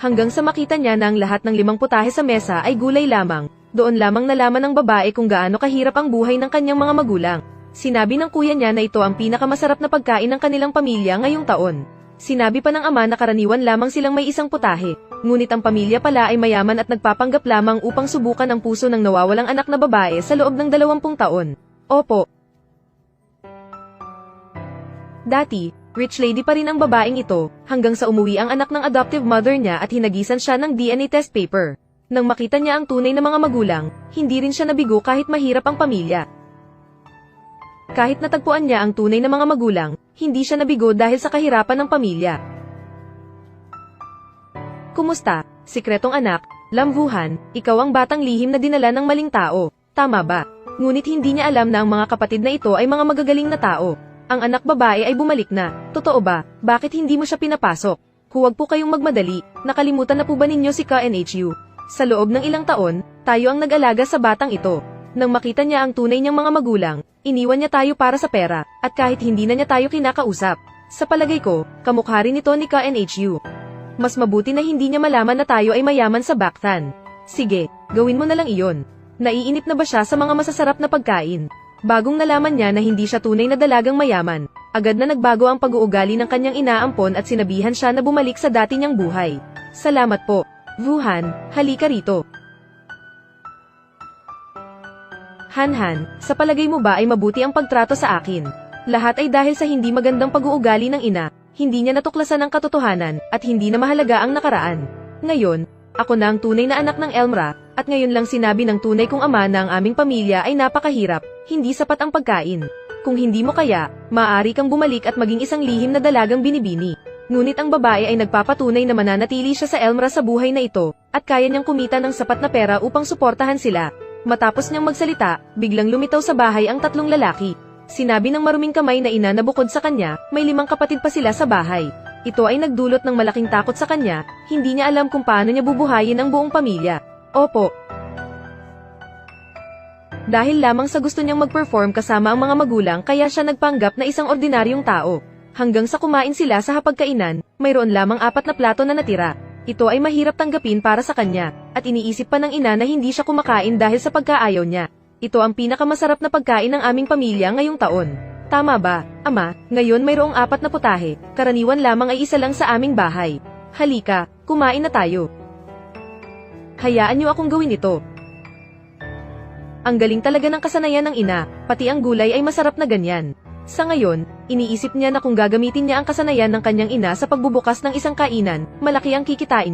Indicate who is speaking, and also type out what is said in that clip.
Speaker 1: hanggang sa makita niya na ang lahat ng 5 putahe sa mesa ay gulay lamang. Doon lamang nalaman ng babae kung gaano kahirap ang buhay ng kanyang mga magulang. Sinabi ng kuya niya na ito ang pinakamasarap na pagkain ng kanilang pamilya ngayong taon. Sinabi pa ng ama na karaniwan lamang silang may isang putahe, ngunit ang pamilya pala ay mayaman at nagpapanggap lamang upang subukan ang puso ng nawawalang anak na babae sa loob ng 20 taon. Opo. Dati, rich lady pa rin ang babaeng ito, hanggang sa umuwi ang anak ng adoptive mother niya at hinagisan siya ng DNA test paper. Nang makita niya ang tunay na mga magulang, hindi rin siya nabigo kahit mahirap ang pamilya. Kahit natagpuan niya ang tunay na mga magulang, hindi siya nabigo dahil sa kahirapan ng pamilya. Kumusta, sikretong anak, Lamvuhan, ikaw ang batang lihim na dinala ng maling tao, tama ba? Ngunit hindi niya alam na ang mga kapatid na ito ay mga magagaling na tao. Ang anak babae ay bumalik na, totoo ba? Bakit hindi mo siya pinapasok? Huwag po kayong magmadali, nakalimutan na po ba ninyo si KNHU? Sa loob ng ilang taon, tayo ang nag-alaga sa batang ito. Nang makita niya ang tunay niyang mga magulang, iniwan niya tayo para sa pera, at kahit hindi na niya tayo kinakausap. Sa palagay ko, kamukha rin ito ni KNHU. Mas mabuti na hindi niya malaman na tayo ay mayaman sa Bactan. Sige, gawin mo na lang iyon. Naiinip na ba siya sa mga masasarap na pagkain? Bagong nalaman niya na hindi siya tunay na dalagang mayaman, agad na nagbago ang pag-uugali ng kanyang inaampon at sinabihan siya na bumalik sa dati niyang buhay. Salamat po. Vuhan, halika rito. Han, sa palagay mo ba ay mabuti ang pagtrato sa akin? Lahat ay dahil sa hindi magandang pag-uugali ng ina, hindi niya natuklasan ang katotohanan, at hindi na mahalaga ang nakaraan. Ngayon, ako na ang tunay na anak ng Elmra, at ngayon lang sinabi ng tunay kong ama na ang aming pamilya ay napakahirap, hindi sapat ang pagkain. Kung hindi mo kaya, maaari kang bumalik at maging isang lihim na dalagang binibini. Ngunit ang babae ay nagpapatunay na mananatili siya sa Elmra sa buhay na ito, at kaya niyang kumita ng sapat na pera upang suportahan sila. Matapos niyang magsalita, biglang lumitaw sa bahay ang 3 lalaki. Sinabi ng maruming kamay na ina na bukod sa kanya, may 5 kapatid pa sila sa bahay. Ito ay nagdulot ng malaking takot sa kanya, hindi niya alam kung paano niya bubuhayin ang buong pamilya. Opo. Dahil lamang sa gusto niyang mag-perform kasama ang mga magulang kaya siya nagpanggap na isang ordinaryong tao. Hanggang sa kumain sila sa hapagkainan, mayroon lamang 4 na plato na natira. Ito ay mahirap tanggapin para sa kanya, at iniisip pa ng ina na hindi siya kumakain dahil sa pagkaayaw niya. Ito ang pinakamasarap na pagkain ng aming pamilya ngayong taon. Tama ba, ama? Ngayon mayroong 4 na putahe, karaniwan lamang ay isa lang sa aming bahay. Halika, kumain na tayo. Hayaan niyo akong gawin ito. Ang galing talaga ng kasanayan ng ina, pati ang gulay ay masarap na ganyan. Sa ngayon, iniisip niya na kung gagamitin niya ang kasanayan ng kanyang ina sa pagbubukas ng isang kainan, malaki ang kikitain.